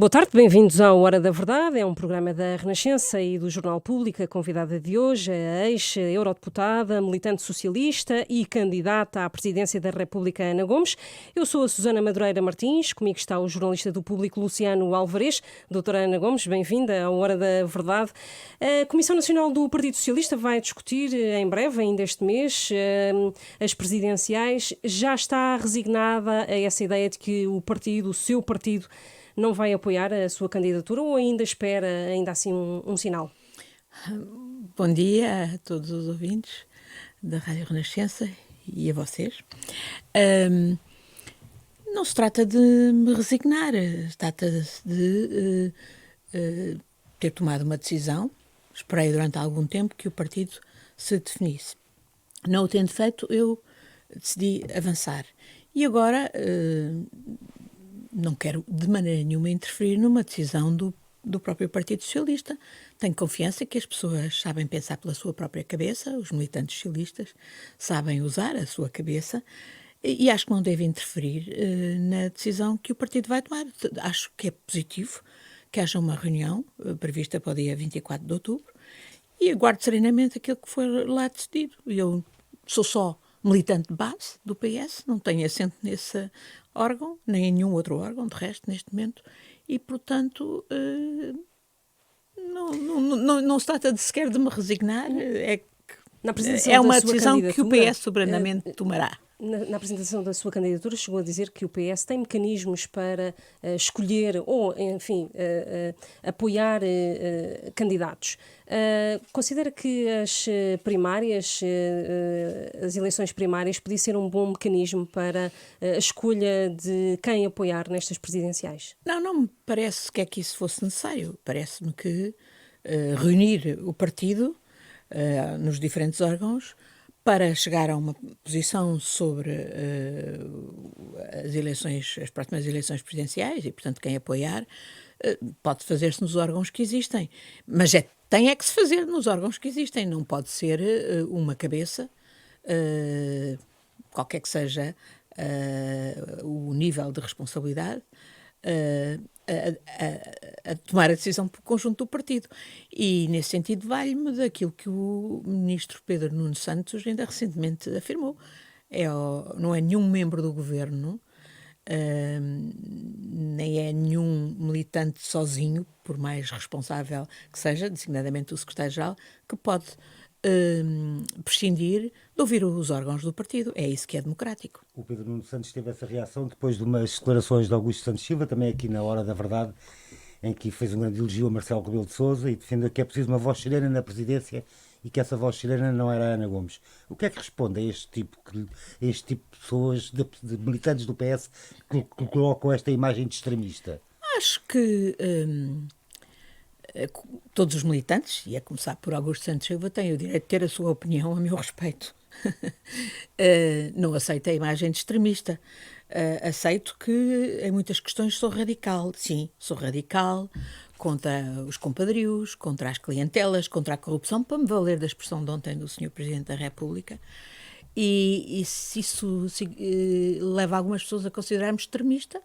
Boa tarde, bem-vindos à Hora da Verdade. É um programa da Renascença e do Jornal Público. A convidada de hoje é a ex-eurodeputada, militante socialista e candidata à presidência da República, Ana Gomes. Eu sou a Susana Madureira Martins, comigo está o jornalista do Público, Luciano Alvarez. Doutora Ana Gomes, bem-vinda à Hora da Verdade. A Comissão Nacional do Partido Socialista vai discutir em breve, ainda este mês, as presidenciais. Já está resignada a essa ideia de que o seu partido, não vai apoiar a sua candidatura ou ainda espera, ainda assim, um sinal? Bom dia a todos os ouvintes da Rádio Renascença e a vocês. Não se trata de me resignar, trata-se de ter tomado uma decisão. Esperei durante algum tempo que o partido se definisse. Não o tendo feito, eu decidi avançar. E agora não quero de maneira nenhuma interferir numa decisão do próprio Partido Socialista. Tenho confiança que as pessoas sabem pensar pela sua própria cabeça, os militantes socialistas sabem usar a sua cabeça e acho que não devem interferir na decisão que o partido vai tomar. Acho que é positivo que haja uma reunião prevista para o dia 24 de outubro e aguardo serenamente aquilo que for lá decidido. Eu sou só militante de base do PS, não tenho assento nesse órgão, nem em nenhum outro órgão, de resto, neste momento, e, portanto, não se trata sequer de me resignar, é uma decisão que o PS soberanamente tomará. Na apresentação da sua candidatura chegou a dizer que o PS tem mecanismos para escolher ou, enfim, apoiar candidatos. Considera que as primárias, as eleições primárias, podia ser um bom mecanismo para a escolha de quem apoiar nestas presidenciais? Não me parece que isso fosse necessário. Parece-me que reunir o partido nos diferentes órgãos para chegar a uma posição sobre as próximas eleições presidenciais e, portanto, quem apoiar, pode fazer-se nos órgãos que existem. Mas tem que se fazer nos órgãos que existem. Não pode ser uma cabeça, qualquer que seja o nível de responsabilidade, a tomar a decisão por conjunto do partido. E, nesse sentido, vale-me daquilo que o ministro Pedro Nuno Santos ainda recentemente afirmou. Não é nenhum membro do governo, nem é nenhum militante sozinho, por mais responsável que seja, designadamente o secretário-geral, que pode prescindir de ouvir os órgãos do partido. É isso que é democrático. O Pedro Nuno Santos teve essa reação depois de umas declarações de Augusto Santos Silva, também aqui na Hora da Verdade, em que fez um grande elogio a Marcelo Rebelo de Sousa e defendeu que é preciso uma voz chilena na presidência e que essa voz chilena não era a Ana Gomes. O que é que responde a este tipo de pessoas, de militantes do PS, que colocam esta imagem de extremista? Acho que todos os militantes, e a começar por Augusto Santos Silva, têm o direito de ter a sua opinião a meu respeito. Não aceito a imagem de extremista. Aceito que em muitas questões sou radical. Sim, sou radical contra os compadrios, contra as clientelas, contra a corrupção, para me valer da expressão de ontem do Sr. Presidente da República. E se isso leva algumas pessoas a considerar-me extremista,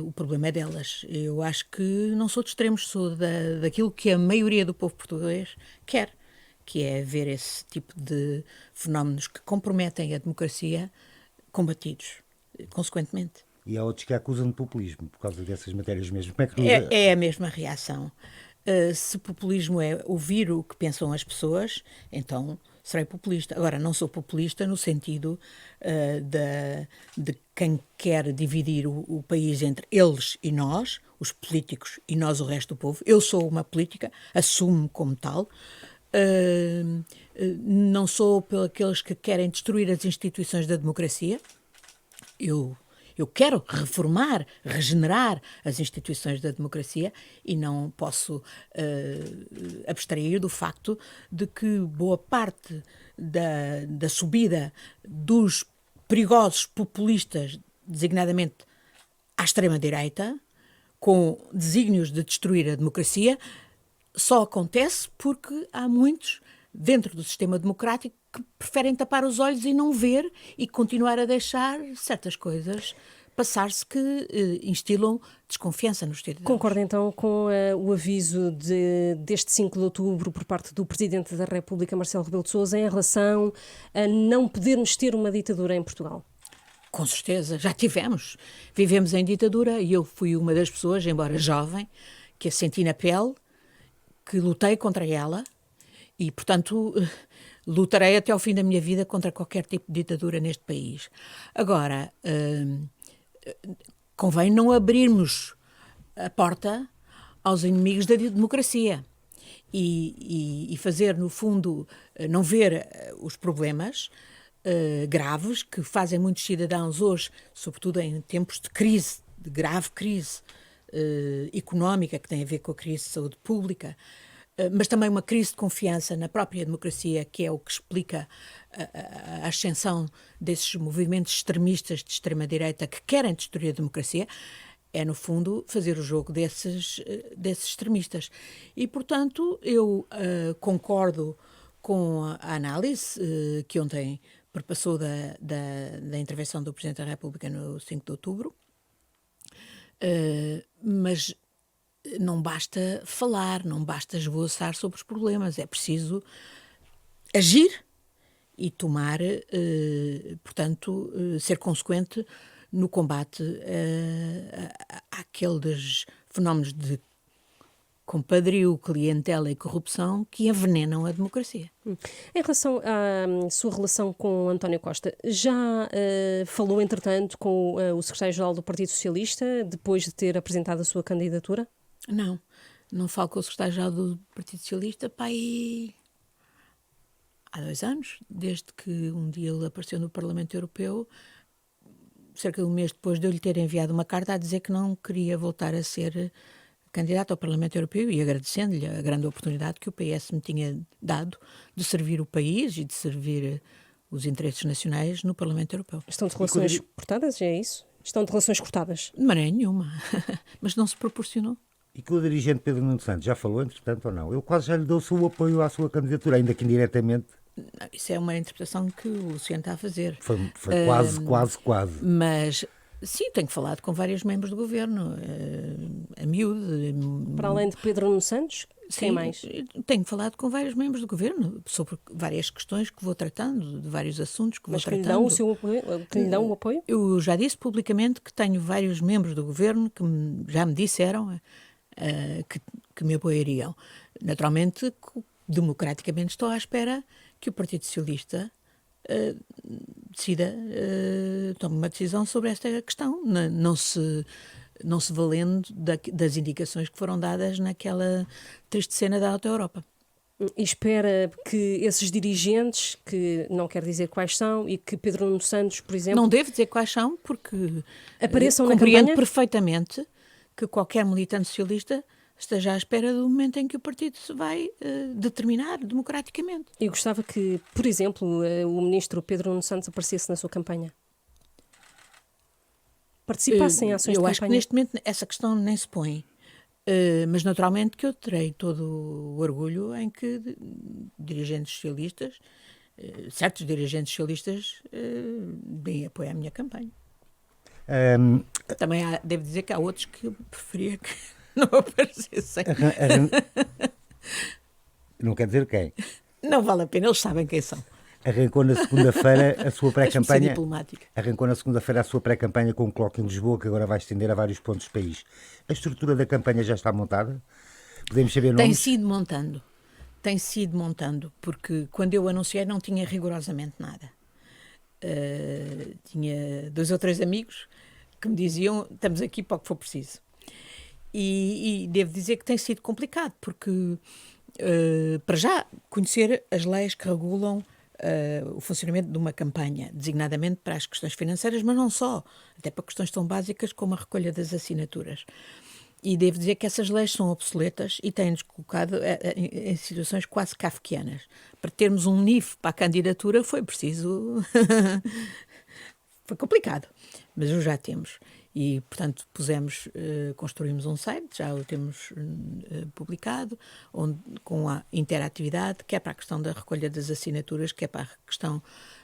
o problema é delas. Eu acho que não sou de extremos, sou daquilo que a maioria do povo português quer, que é ver esse tipo de fenómenos que comprometem a democracia combatidos, consequentemente. E há outros que acusam de populismo por causa dessas matérias mesmo. Como é a mesma reação. Se populismo é ouvir o que pensam as pessoas, então serei populista. Agora, não sou populista no sentido de quem quer dividir o país entre eles e nós, os políticos, e nós, o resto do povo. Eu sou uma política, assumo-me como tal. Não sou pelos que querem destruir as instituições da democracia. Eu quero reformar, regenerar as instituições da democracia e não posso abstrair do facto de que boa parte da subida dos perigosos populistas, designadamente à extrema-direita, com desígnios de destruir a democracia, só acontece porque há muitos dentro do sistema democrático que preferem tapar os olhos e não ver e continuar a deixar certas coisas passar-se que instilam desconfiança nos cidadãos. Concorda então com o aviso deste 5 de outubro por parte do Presidente da República, Marcelo Rebelo de Sousa, em relação a não podermos ter uma ditadura em Portugal? Com certeza, já tivemos. Vivemos em ditadura e eu fui uma das pessoas, embora jovem, que a senti na pele, que lutei contra ela e, portanto, lutarei até ao fim da minha vida contra qualquer tipo de ditadura neste país. Agora, convém não abrirmos a porta aos inimigos da democracia e fazer, no fundo, não ver os problemas graves que fazem muitos cidadãos hoje, sobretudo em tempos de crise, de grave crise económica, que tem a ver com a crise de saúde pública, mas também uma crise de confiança na própria democracia, que é o que explica a ascensão desses movimentos extremistas de extrema-direita que querem destruir a democracia, é, no fundo, fazer o jogo desses extremistas. E, portanto, eu concordo com a análise que ontem perpassou da intervenção do Presidente da República no 5 de outubro, mas não basta falar, não basta esvoaçar sobre os problemas, é preciso agir e tomar, portanto, ser consequente no combate àqueles fenómenos de compadrio, clientela e corrupção que envenenam a democracia. Em relação à sua relação com António Costa, já falou, entretanto, com o secretário-geral do Partido Socialista, depois de ter apresentado a sua candidatura? Não falo com o secretário-geral do Partido Socialista, há 2 anos, desde que um dia ele apareceu no Parlamento Europeu, cerca de um mês depois de eu lhe ter enviado uma carta a dizer que não queria voltar a ser candidato ao Parlamento Europeu e agradecendo-lhe a grande oportunidade que o PS me tinha dado de servir o país e de servir os interesses nacionais no Parlamento Europeu. Estão de relações cortadas, é isso? Estão de relações cortadas? De maneira nenhuma, mas não se proporcionou. E que o dirigente Pedro Nuno Santos já falou, entretanto, ou não? Eu quase já lhe dou o seu apoio à sua candidatura, ainda que indiretamente. Não, isso é uma interpretação que o Luciano está a fazer. Foi quase. Mas, sim, tenho falado com vários membros do governo, a miúdo. Para além de Pedro Nuno Santos, quem mais? Tenho falado com vários membros do governo sobre várias questões que vou tratando, de vários assuntos que vou tratando. Mas que lhe dão o seu apoio? Que lhe dão o apoio? Eu já disse publicamente que tenho vários membros do governo que já me disseram que me apoiariam. Naturalmente, democraticamente estou à espera que o Partido Socialista tome uma decisão sobre esta questão, não se valendo das indicações que foram dadas naquela triste cena da Alta Europa. E espera que esses dirigentes, que não quer dizer quais são, e que Pedro Nuno Santos, por exemplo... Não devo dizer quais são, porque apareçam na compreendo campanha? Perfeitamente que qualquer militante socialista esteja à espera do momento em que o partido se vai determinar democraticamente. E gostava que, por exemplo, o ministro Pedro Nuno Santos aparecesse na sua campanha? Participasse em ações de campanha? Eu acho que neste momento essa questão nem se põe. Mas naturalmente que eu terei todo o orgulho em que dirigentes socialistas, certos dirigentes socialistas, deem apoio à minha campanha. Também devo dizer que há outros que eu preferia que não aparecessem. Não quer dizer quem? Não vale a pena, eles sabem quem são. Arrancou na segunda-feira a sua pré-campanha. Arrancou na segunda-feira a sua pré-campanha com um coloque em Lisboa, que agora vai estender a vários pontos do país. A estrutura da campanha já está montada? Podemos saber nomes? Tem sido montando, porque quando eu anunciei não tinha rigorosamente nada. Tinha 2 ou 3 amigos que me diziam, estamos aqui para o que for preciso. E devo dizer que tem sido complicado, porque para já conhecer as leis que regulam o funcionamento de uma campanha, designadamente para as questões financeiras, mas não só, até para questões tão básicas como a recolha das assinaturas. E devo dizer que essas leis são obsoletas e têm-nos colocado em situações quase kafkianas. Para termos um NIF para a candidatura foi preciso... foi complicado, mas o já temos. E, portanto, construímos um site, já o temos publicado, com a interatividade, que é para a questão da recolha das assinaturas, que é para a questão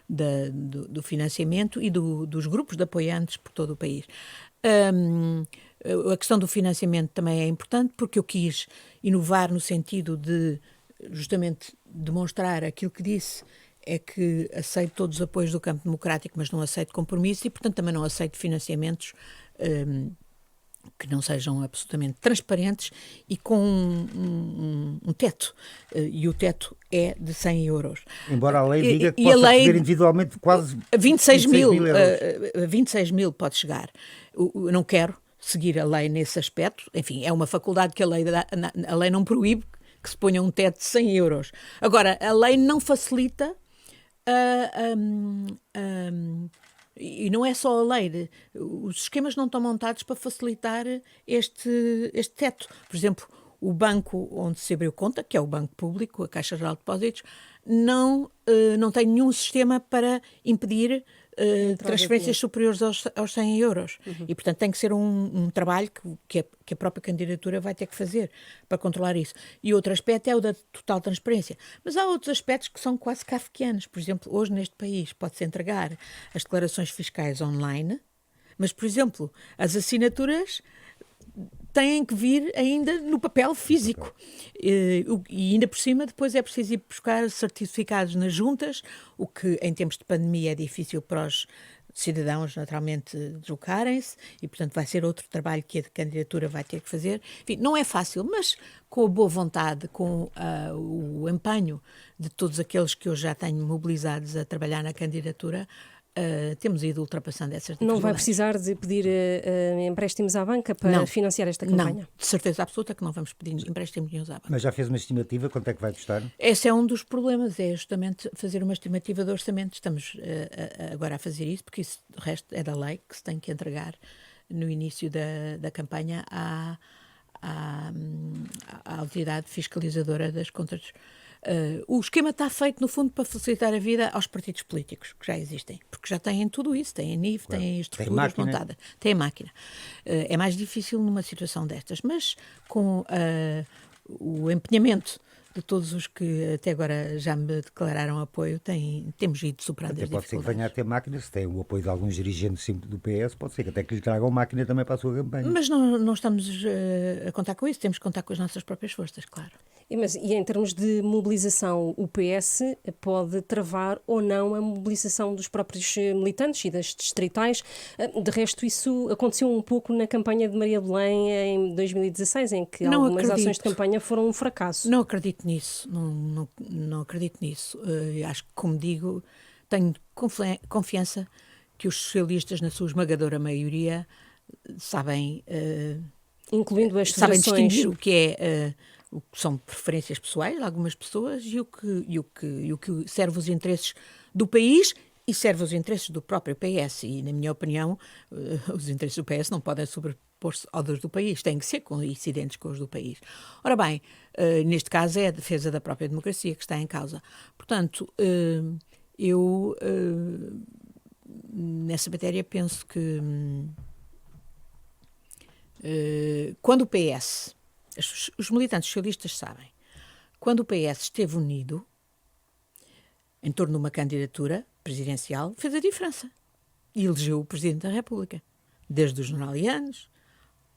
do financiamento e dos grupos de apoiantes por todo o país. A questão do financiamento também é importante, porque eu quis inovar no sentido de justamente demonstrar aquilo que disse, é que aceito todos os apoios do campo democrático, mas não aceito compromisso e, portanto, também não aceito financiamentos que não sejam absolutamente transparentes e com um teto. E o teto é de 100 euros. Embora a lei diga que possa receber individualmente quase 26 mil euros. 26 mil pode chegar. Eu não quero seguir a lei nesse aspecto. Enfim, é uma faculdade que a lei não proíbe que se ponha um teto de 100 euros. Agora, a lei não facilita e não é só a lei. Os esquemas não estão montados para facilitar este teto. Por exemplo, o banco onde se abriu conta, que é o Banco Público, a Caixa Geral de Depósitos, não tem nenhum sistema para impedir transferências superiores aos 100 euros. E, portanto, tem que ser um trabalho que a própria candidatura vai ter que fazer para controlar isso. E outro aspecto é o da total transparência. Mas há outros aspectos que são quase kafkianos. Por exemplo, hoje neste país pode-se entregar as declarações fiscais online, mas, por exemplo, as assinaturas têm que vir ainda no papel físico. E ainda por cima depois é preciso ir buscar certificados nas juntas, o que em tempos de pandemia é difícil para os cidadãos naturalmente deslocarem-se e, portanto, vai ser outro trabalho que a candidatura vai ter que fazer. Enfim, não é fácil, mas com a boa vontade, com o empenho de todos aqueles que eu já tenho mobilizados a trabalhar na candidatura, temos ido ultrapassando essas dificuldades. Não vai precisar de pedir empréstimos à banca para financiar esta campanha? Não, de certeza absoluta que não vamos pedir empréstimos nenhum à banca. Mas já fez uma estimativa? Quanto é que vai custar? Esse é um dos problemas, é justamente fazer uma estimativa de orçamento. Estamos agora a fazer isso, porque isso, o resto é da lei que se tem que entregar no início da campanha à autoridade fiscalizadora das contas. O esquema está feito, no fundo, para facilitar a vida aos partidos políticos que já existem, porque já têm tudo isso, têm a NIF, têm estruturas montadas, têm a máquina. É mais difícil numa situação destas, mas com o empenhamento de todos os que até agora já me declararam apoio, temos ido superando as dificuldades. Pode ser que venha a ter máquina, se tem o apoio de alguns dirigentes do PS, pode ser que até que lhe tragam máquina também para a sua campanha. Mas não estamos a contar com isso, temos que contar com as nossas próprias forças, claro. E em termos de mobilização, o PS pode travar ou não a mobilização dos próprios militantes e das distritais? De resto, isso aconteceu um pouco na campanha de Maria Belém em 2016, em que algumas ações de campanha foram um fracasso. Não acredito nisso, não acredito nisso. Acho que, como digo, tenho confiança que os socialistas, na sua esmagadora maioria, sabem, incluindo as sabem distinguir o que é... o que são preferências pessoais de algumas pessoas e o que serve os interesses do país e serve os interesses do próprio PS. E, na minha opinião, os interesses do PS não podem sobrepor-se aos do país, têm que ser coincidentes com os do país. Ora bem, neste caso é a defesa da própria democracia que está em causa. Portanto, eu, nessa matéria, penso que quando o PS... Os militantes socialistas sabem. Quando o PS esteve unido em torno de uma candidatura presidencial, fez a diferença. E elegeu o Presidente da República. Desde o General Yanes,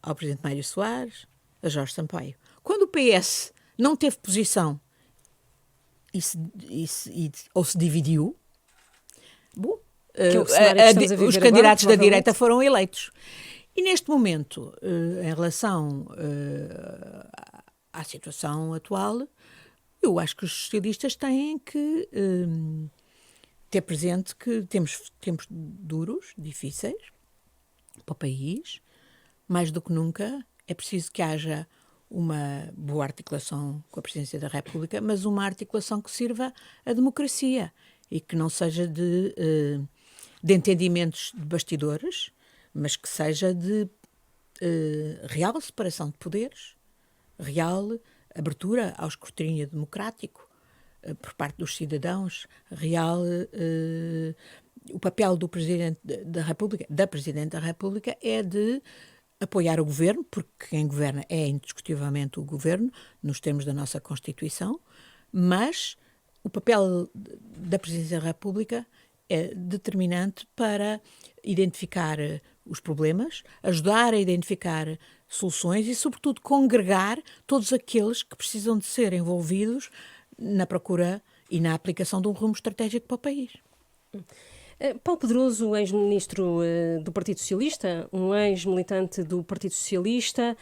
ao Presidente Mário Soares, a Jorge Sampaio. Quando o PS não teve posição ou se dividiu, os candidatos da direita foram eleitos. E neste momento, em relação à situação atual, eu acho que os socialistas têm que ter presente que temos tempos duros, difíceis, para o país. Mais do que nunca, é preciso que haja uma boa articulação com a Presidência da República, mas uma articulação que sirva à democracia e que não seja de entendimentos de bastidores, mas que seja de real separação de poderes, real abertura ao escrutínio democrático por parte dos cidadãos, real o papel do Presidente da República, da Presidente da República, é de apoiar o Governo, porque quem governa é indiscutivelmente o Governo, nos termos da nossa Constituição, mas o papel da Presidência da República é determinante para identificar os problemas, ajudar a identificar soluções e, sobretudo, congregar todos aqueles que precisam de ser envolvidos na procura e na aplicação de um rumo estratégico para o país. Paulo Pedroso, ex-ministro do Partido Socialista, um ex-militante do Partido Socialista,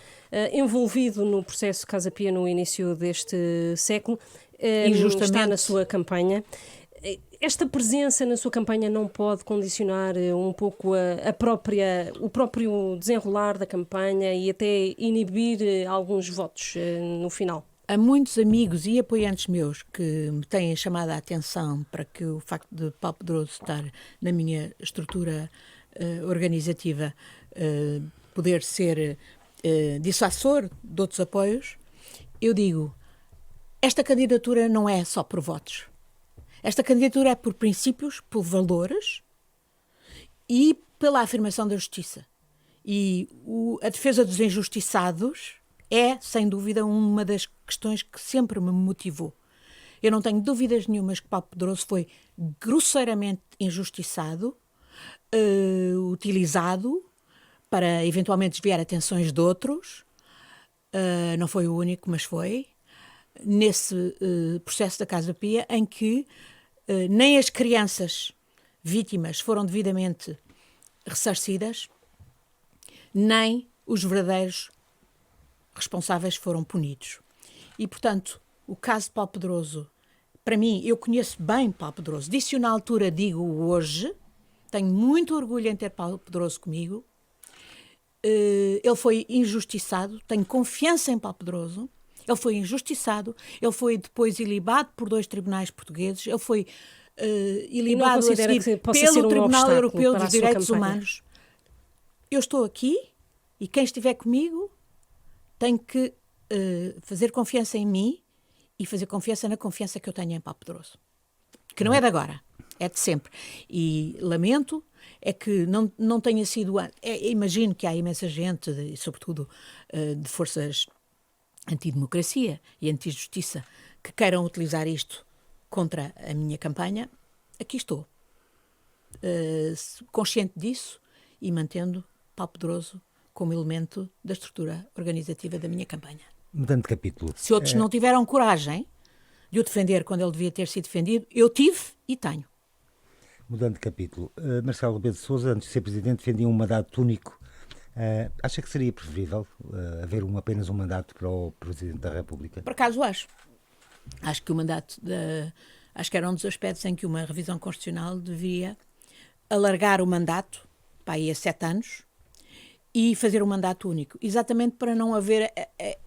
envolvido no processo Casa Pia no início deste século, está na sua campanha. Esta presença na sua campanha não pode condicionar um pouco o próprio desenrolar da campanha e até inibir alguns votos no final? Há muitos amigos e apoiantes meus que me têm chamado a atenção para que o facto de Paulo Pedroso estar na minha estrutura organizativa poder ser dissuasor de outros apoios. Eu digo, esta candidatura não é só por votos. Esta candidatura é por princípios, por valores e pela afirmação da justiça. E a defesa dos injustiçados é, sem dúvida, uma das questões que sempre me motivou. Eu não tenho dúvidas nenhumas que Paulo Pedroso foi grosseiramente injustiçado, utilizado para eventualmente desviar atenções de outros. Não foi o único, mas foi. Nesse processo da Casa Pia, em que nem as crianças vítimas foram devidamente ressarcidas, nem os verdadeiros responsáveis foram punidos. E, portanto, o caso de Paulo Pedroso, para mim, eu conheço bem Paulo Pedroso, disse-o na altura, digo hoje, tenho muito orgulho em ter Paulo Pedroso comigo, ele foi injustiçado, tenho confiança em Paulo Pedroso, ele foi injustiçado, ele foi depois ilibado por 2 tribunais portugueses, ele foi ilibado a seguir pelo Tribunal Europeu dos Direitos Humanos. Eu estou aqui e quem estiver comigo tem que fazer confiança em mim e fazer confiança na confiança que eu tenho em Paulo Pedroso. Que não é de agora, é de sempre. E lamento é que não tenha sido... imagino que há imensa gente, e sobretudo de forças antidemocracia e antijustiça, que queiram utilizar isto contra a minha campanha. Aqui estou. Consciente disso e mantendo Paulo Pedroso como elemento da estrutura organizativa da minha campanha. Mudando de capítulo. Se outros não tiveram coragem de o defender quando ele devia ter sido defendido, eu tive e tenho. Mudando de capítulo. Marcelo Rebelo de Sousa, antes de ser presidente, defendia um mandato único. Acha que seria preferível haver apenas um mandato para o Presidente da República? Por acaso acho. Acho que o mandato acho que era um dos aspectos em que uma revisão constitucional devia alargar o mandato para aí a 7 anos e fazer um mandato único, exatamente para não haver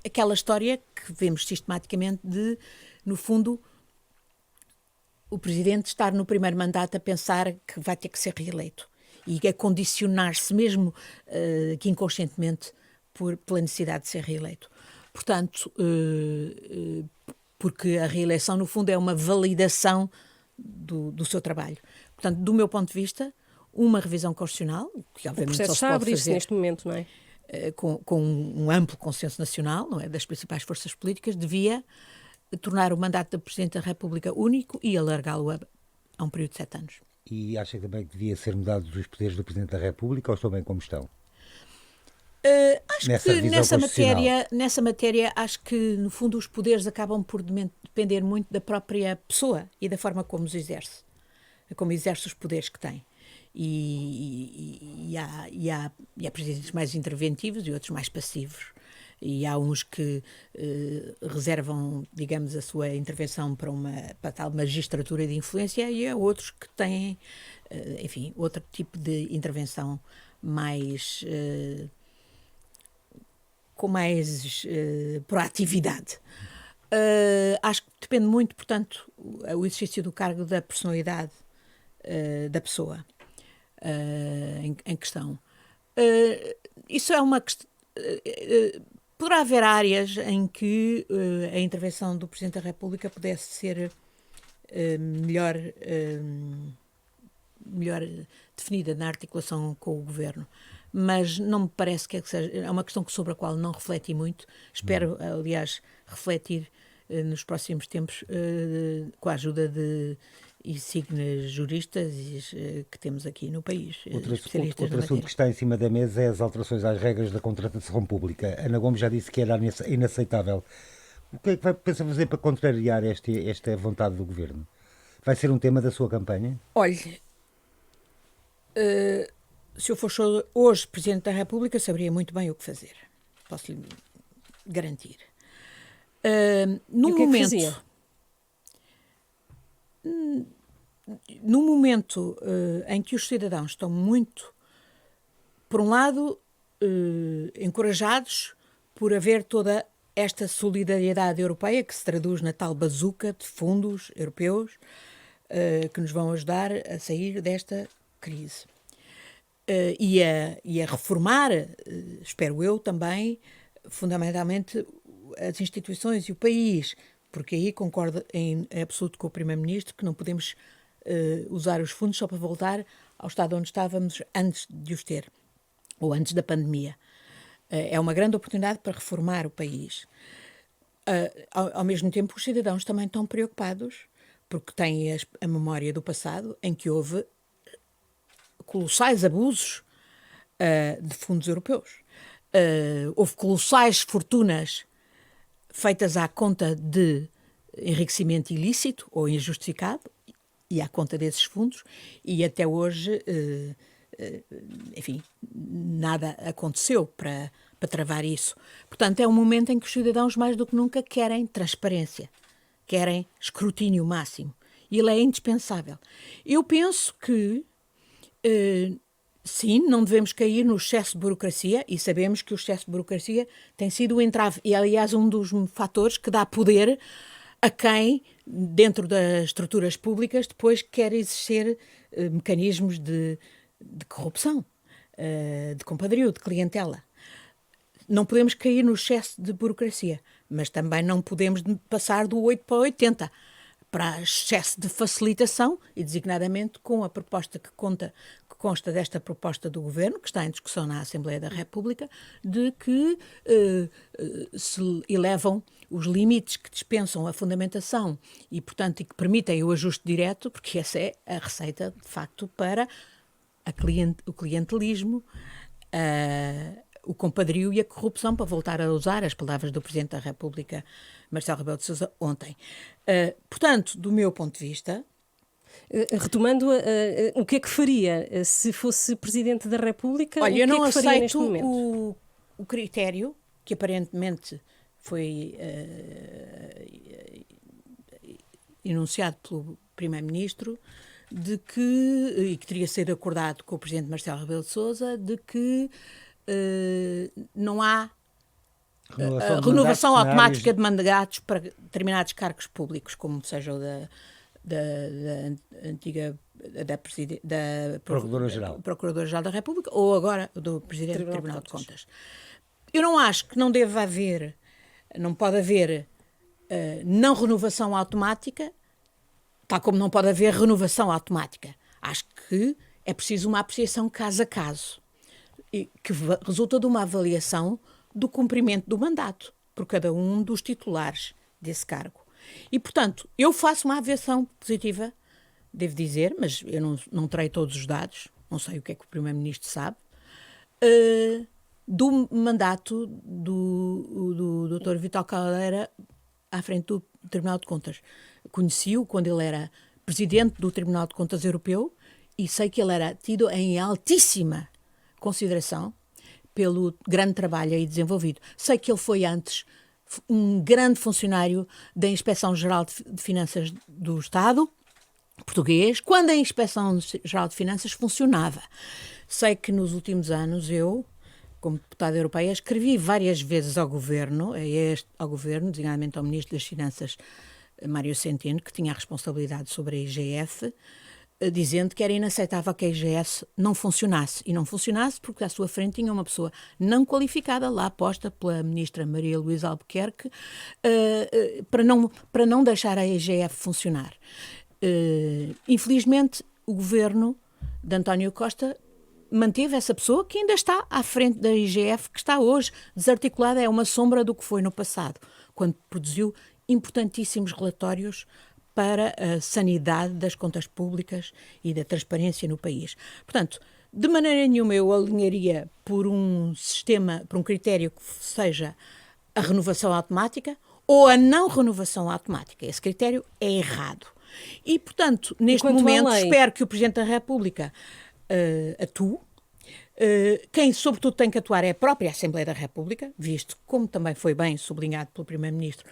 aquela história que vemos sistematicamente de, no fundo, o Presidente estar no primeiro mandato a pensar que vai ter que ser reeleito e a condicionar-se mesmo que inconscientemente pela necessidade de ser reeleito. Portanto, porque a reeleição, no fundo, é uma validação do seu trabalho. Portanto, do meu ponto de vista, uma revisão constitucional, que obviamente só se pode fazer neste momento, não é? Com um amplo consenso nacional, não é, das principais forças políticas, devia tornar o mandato do Presidente da República único e alargá-lo a um período de 7 anos. E acha também que devia ser mudado os poderes do Presidente da República ou estão bem como estão? Acho que nessa matéria, acho que, no fundo, os poderes acabam por depender muito da própria pessoa e da forma como os exerce os poderes que tem. E há presidentes mais interventivos e outros mais passivos. E há uns que reservam, digamos, a sua intervenção para tal magistratura de influência e há outros que têm, enfim, outro tipo de intervenção mais... com mais proatividade. Acho que depende muito, portanto, o exercício do cargo da personalidade da pessoa em questão. Isso é uma questão... Poderá haver áreas em que a intervenção do Presidente da República pudesse ser melhor melhor definida na articulação com o Governo. Mas não me parece que seja... É uma questão sobre a qual não refleti muito. Espero, aliás, refletir nos próximos tempos com a ajuda de insignes juristas que temos aqui no país. Outro assunto que está em cima da mesa é as alterações às regras da contratação pública. Ana Gomes já disse que era inaceitável. O que é que pensa fazer para contrariar esta vontade do Governo? Vai ser um tema da sua campanha? Olhe, se eu fosse hoje Presidente da República, saberia muito bem o que fazer. Posso lhe garantir. No momento em que os cidadãos estão muito, por um lado, encorajados por haver toda esta solidariedade europeia que se traduz na tal bazuca de fundos europeus que nos vão ajudar a sair desta crise. E a reformar, espero eu também, fundamentalmente as instituições e o país, porque aí concordo em absoluto com o Primeiro-Ministro que não podemos usar os fundos só para voltar ao estado onde estávamos antes de os ter, ou antes da pandemia. É uma grande oportunidade para reformar o país. Ao mesmo tempo, os cidadãos também estão preocupados, porque têm a memória do passado, em que houve colossais abusos de fundos europeus. Houve colossais fortunas feitas à conta de enriquecimento ilícito ou injustificado e à conta desses fundos, e até hoje, enfim, nada aconteceu para travar isso. Portanto, é um momento em que os cidadãos, mais do que nunca, querem transparência, querem escrutínio máximo, e ele é indispensável. Eu penso que sim, não devemos cair no excesso de burocracia, e sabemos que o excesso de burocracia tem sido o entrave, e aliás um dos fatores que dá poder a quem, dentro das estruturas públicas, depois quer exercer mecanismos de corrupção, de compadrio, de clientela. Não podemos cair no excesso de burocracia, mas também não podemos passar do 8 para 80, para excesso de facilitação, e designadamente com a proposta que consta desta proposta do Governo, que está em discussão na Assembleia da República, de que se elevam os limites que dispensam a fundamentação e, portanto, e que permitem o ajuste direto, porque essa é a receita, de facto, para o clientelismo, o compadrio e a corrupção, para voltar a usar as palavras do Presidente da República, Marcelo Rebelo de Sousa, ontem. Portanto, do meu ponto de vista... Retomando, o que é que faria se fosse Presidente da República? Olha, eu não aceito o critério que aparentemente foi enunciado pelo Primeiro-Ministro, de que, e que teria sido acordado com o Presidente Marcelo Rebelo de Sousa, de que não há renovação automática de mandatos para determinados cargos públicos, como seja o da antiga Procuradora-Geral da República, ou agora do Presidente do Tribunal de Contas. Eu não acho que não pode haver não renovação automática, tal como não pode haver renovação automática. Acho que é preciso uma apreciação caso a caso, e que resulta de uma avaliação do cumprimento do mandato por cada um dos titulares desse cargo. E, portanto, eu faço uma avaliação positiva, devo dizer, mas eu não terei todos os dados, não sei o que é que o Primeiro-Ministro sabe, do mandato do Dr. Vítor Caldeira à frente do Tribunal de Contas. Conheci-o quando ele era Presidente do Tribunal de Contas Europeu e sei que ele era tido em altíssima consideração pelo grande trabalho aí desenvolvido. Sei que ele foi antes um grande funcionário da Inspeção-Geral de Finanças do Estado português, quando a Inspeção-Geral de Finanças funcionava. Sei que nos últimos anos eu, como deputada europeia, escrevi várias vezes ao Governo, designadamente ao Ministro das Finanças, Mário Centeno, que tinha a responsabilidade sobre a IGF, dizendo que era inaceitável que a IGF não funcionasse. E não funcionasse porque à sua frente tinha uma pessoa não qualificada, lá posta pela ministra Maria Luísa Albuquerque, para não deixar a IGF funcionar. Infelizmente, o Governo de António Costa manteve essa pessoa que ainda está à frente da IGF, que está hoje desarticulada, é uma sombra do que foi no passado, quando produziu importantíssimos relatórios para a sanidade das contas públicas e da transparência no país. Portanto, de maneira nenhuma eu alinharia por um sistema, por um critério que seja a renovação automática ou a não renovação automática. Esse critério é errado. E, portanto, neste momento, espero que o Presidente da República atue. Quem, sobretudo, tem que atuar é a própria Assembleia da República, visto, como também foi bem sublinhado pelo Primeiro-Ministro,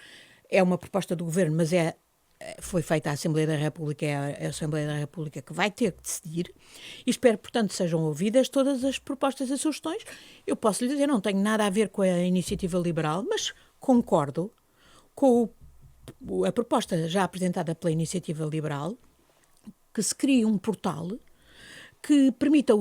é uma proposta do Governo, mas foi feita a Assembleia da República, é a Assembleia da República que vai ter que decidir, e espero, portanto, sejam ouvidas todas as propostas e sugestões. Eu posso lhe dizer, não tenho nada a ver com a iniciativa liberal, mas concordo com a proposta já apresentada pela iniciativa liberal, que se crie um portal que permita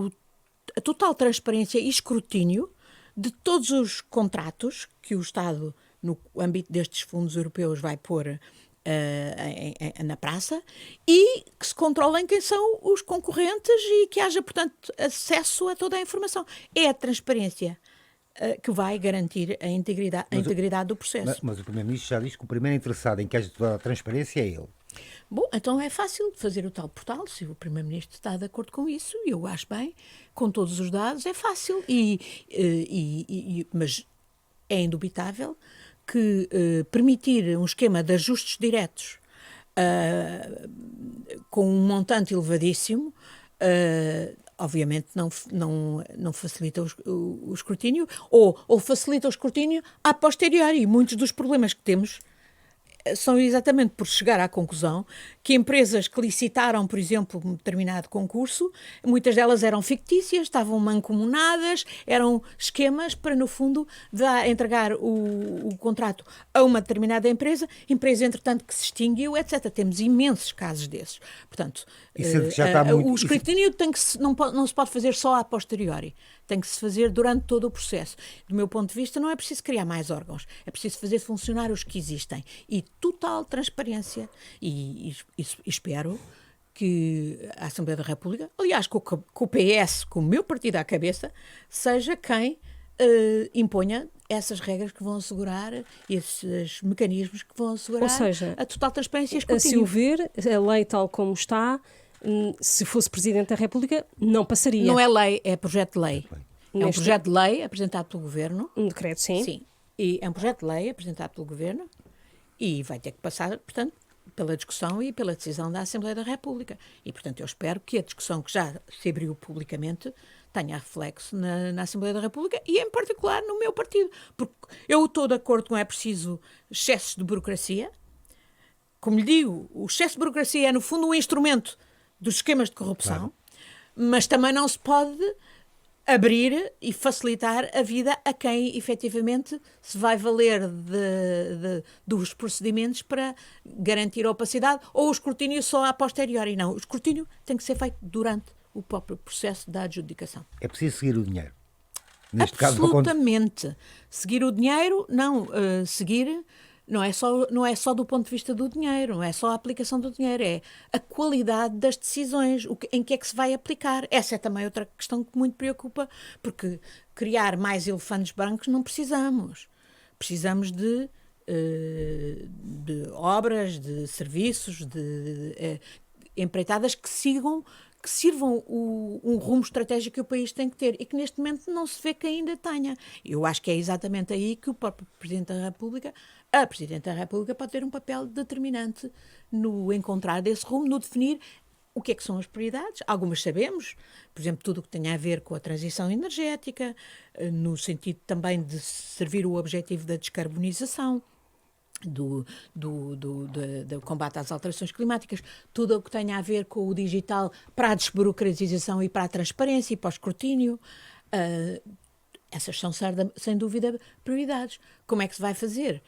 a total transparência e escrutínio de todos os contratos que o Estado, no âmbito destes fundos europeus, vai pôr na praça, e que se controlem quem são os concorrentes e que haja, portanto, acesso a toda a informação. É a transparência que vai garantir a integridade do processo. Mas o Primeiro-Ministro já diz que o primeiro interessado em que haja toda a transparência é ele. Bom, então é fácil fazer o tal portal, se o Primeiro-Ministro está de acordo com isso, e eu acho bem, com todos os dados, é fácil. Mas é indubitável que permitir um esquema de ajustes diretos com um montante elevadíssimo, obviamente não facilita o escrutínio, ou facilita o escrutínio a posteriori. E muitos dos problemas que temos são exatamente por chegar à conclusão que empresas que licitaram, por exemplo, um determinado concurso, muitas delas eram fictícias, estavam mancomunadas, eram esquemas para, no fundo, entregar o contrato a uma determinada empresa, entretanto, que se extinguiu, etc. Temos imensos casos desses. Portanto, o escrutínio não se pode fazer só a posteriori. Tem que se fazer durante todo o processo. Do meu ponto de vista, não é preciso criar mais órgãos, é preciso fazer funcionar os que existem. E total transparência. E espero que a Assembleia da República, aliás, com o PS, com o meu partido à cabeça, seja quem imponha essas regras que vão assegurar, esses mecanismos que vão assegurar, ou seja, a total transparência e escrutínio. A seu ver, a lei tal como está, se fosse Presidente da República, não passaria. Não é lei, é projeto de lei. É um projeto de lei apresentado pelo Governo. Um decreto, sim. Sim. E é um projeto de lei apresentado pelo Governo e vai ter que passar, portanto, pela discussão e pela decisão da Assembleia da República. E, portanto, eu espero que a discussão que já se abriu publicamente tenha reflexo na Assembleia da República e, em particular, no meu partido. Porque eu estou de acordo com é preciso excessos de burocracia. Como lhe digo, o excesso de burocracia é, no fundo, um instrumento dos esquemas de corrupção, claro, mas também não se pode abrir e facilitar a vida a quem efetivamente se vai valer dos procedimentos para garantir a opacidade, ou o escrutínio só a posteriori. Não, o escrutínio tem que ser feito durante o próprio processo da adjudicação. É preciso seguir o dinheiro. Neste absolutamente. Caso, seguir o dinheiro, não. Seguir não é só do ponto de vista do dinheiro, não é só a aplicação do dinheiro, é a qualidade das decisões, em que é que se vai aplicar. Essa é também outra questão que muito preocupa, porque criar mais elefantes brancos não precisamos. Precisamos de obras, de serviços, de empreitadas que sirvam um rumo estratégico que o país tem que ter e que neste momento não se vê que ainda tenha. Eu acho que é exatamente aí que o próprio Presidente da República, a Presidente da República, pode ter um papel determinante no encontrar desse rumo, no definir o que é que são as prioridades. Algumas sabemos, por exemplo, tudo o que tem a ver com a transição energética, no sentido também de servir o objetivo da descarbonização, do combate às alterações climáticas, tudo o que tenha a ver com o digital para a desburocratização e para a transparência e para o escrutínio. Essas são, sem dúvida, prioridades. Como é que se vai fazer?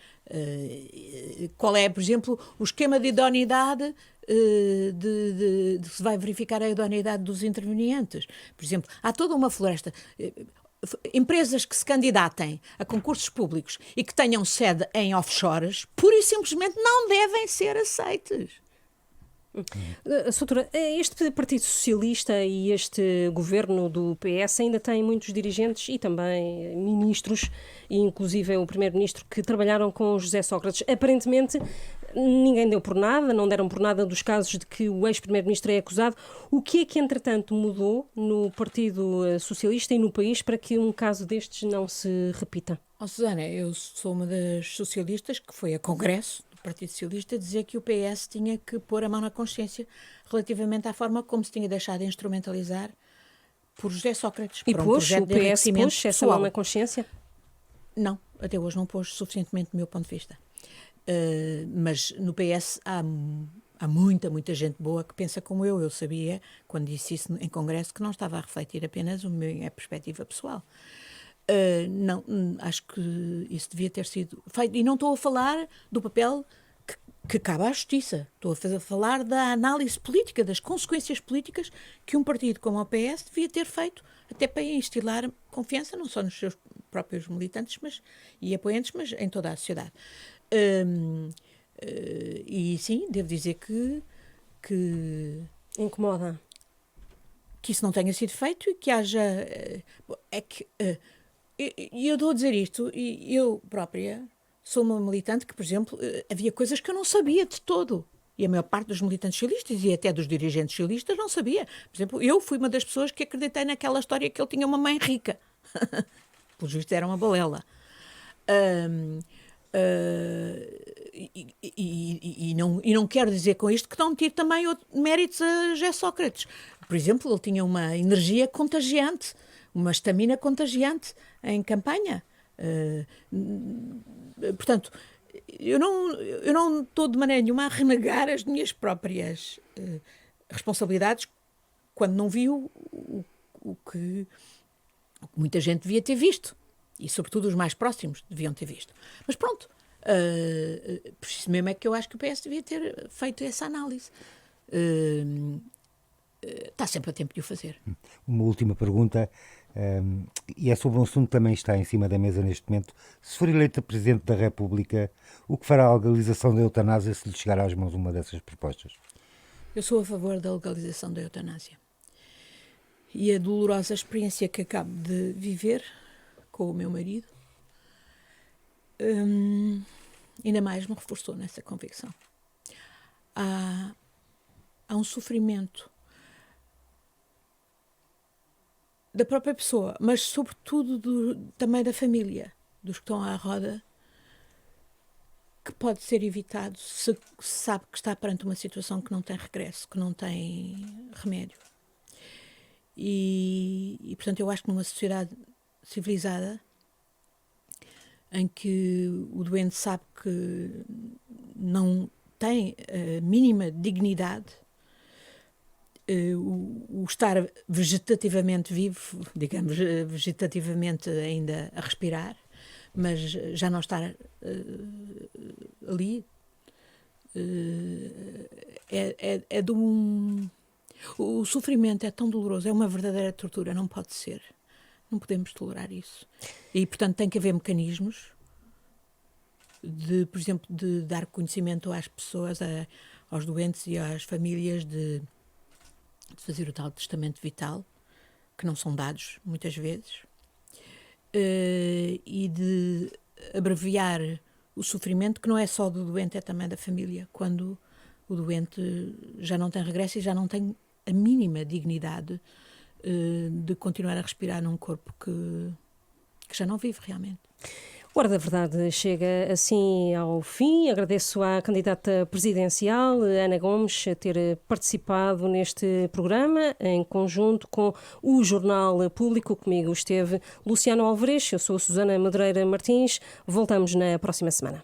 Qual é, por exemplo, o esquema de idoneidade, de se vai verificar a idoneidade dos intervenientes? Por exemplo, há toda uma floresta. Empresas que se candidatem a concursos públicos e que tenham sede em offshores, pura e simplesmente não devem ser aceites. Soutora, este Partido Socialista e este governo do PS ainda têm muitos dirigentes e também ministros, e inclusive o primeiro-ministro, que trabalharam com José Sócrates. Aparentemente, ninguém deu por nada, não deram por nada dos casos de que o ex-primeiro-ministro é acusado. O que é que, entretanto, mudou no Partido Socialista e no país para que um caso destes não se repita? Susana, eu sou uma das socialistas que foi a Congresso do Partido Socialista dizer que o PS tinha que pôr a mão na consciência relativamente à forma como se tinha deixado de instrumentalizar por José Sócrates. E para um pôs, projeto o de PS enriquecimento pôs essa pessoal. mão na consciência? Não, até hoje não pôs suficientemente do meu ponto de vista. Mas no PS há muita gente boa que pensa como eu. Eu sabia, quando disse isso em Congresso, que não estava a refletir apenas a minha perspectiva pessoal. Não, acho que isso devia ter sido feito. E não estou a falar do papel que cabe à justiça. Estou a falar da análise política, das consequências políticas que um partido como o PS devia ter feito, até para instilar confiança, não só nos seus próprios militantes e apoiantes, mas em toda a sociedade. E sim, devo dizer que incomoda que isso não tenha sido feito e que haja... E eu estou a dizer isto, e eu própria sou uma militante que, por exemplo, havia coisas que eu não sabia de todo. E a maior parte dos militantes socialistas e até dos dirigentes socialistas não sabia. Por exemplo, eu fui uma das pessoas que acreditei naquela história que ele tinha uma mãe rica. Pelo visto era uma balela. E não quero dizer com isto que não tire também méritos a José Sócrates. Por exemplo, ele tinha uma energia contagiante, uma estamina contagiante em campanha. Portanto, eu não estou de maneira nenhuma a renegar as minhas próprias responsabilidades quando não vi o que muita gente devia ter visto. E, sobretudo, os mais próximos deviam ter visto. Mas pronto, por isso mesmo é que eu acho que o PS devia ter feito essa análise. Está sempre a tempo de o fazer. Uma última pergunta, e é sobre um assunto que também está em cima da mesa neste momento. Se for eleita Presidente da República, o que fará a legalização da eutanásia se lhe chegar às mãos uma dessas propostas? Eu sou a favor da legalização da eutanásia. E a dolorosa experiência que acabo de viver com o meu marido ainda mais me reforçou nessa convicção. Há um sofrimento da própria pessoa, mas sobretudo também da família, dos que estão à roda, que pode ser evitado se sabe que está perante uma situação que não tem regresso, que não tem remédio. E portanto, eu acho que numa sociedade civilizada, em que o doente sabe que não tem a mínima dignidade, o estar vegetativamente vivo, digamos, vegetativamente ainda a respirar, mas já não estar ali, o sofrimento é tão doloroso, é uma verdadeira tortura, não pode ser. Não podemos tolerar isso. E, portanto, tem que haver mecanismos por exemplo, de dar conhecimento às pessoas, aos doentes e às famílias de fazer o tal testamento vital, que não são dados muitas vezes, e de abreviar o sofrimento, que não é só do doente, é também da família, quando o doente já não tem regresso e já não tem a mínima dignidade de continuar a respirar num corpo que já não vive realmente. Hora da Verdade chega assim ao fim. Agradeço à candidata presidencial, Ana Gomes, ter participado neste programa em conjunto com o Jornal Público. Comigo esteve Luciano Alvarez, eu sou a Susana Madureira Martins. Voltamos na próxima semana.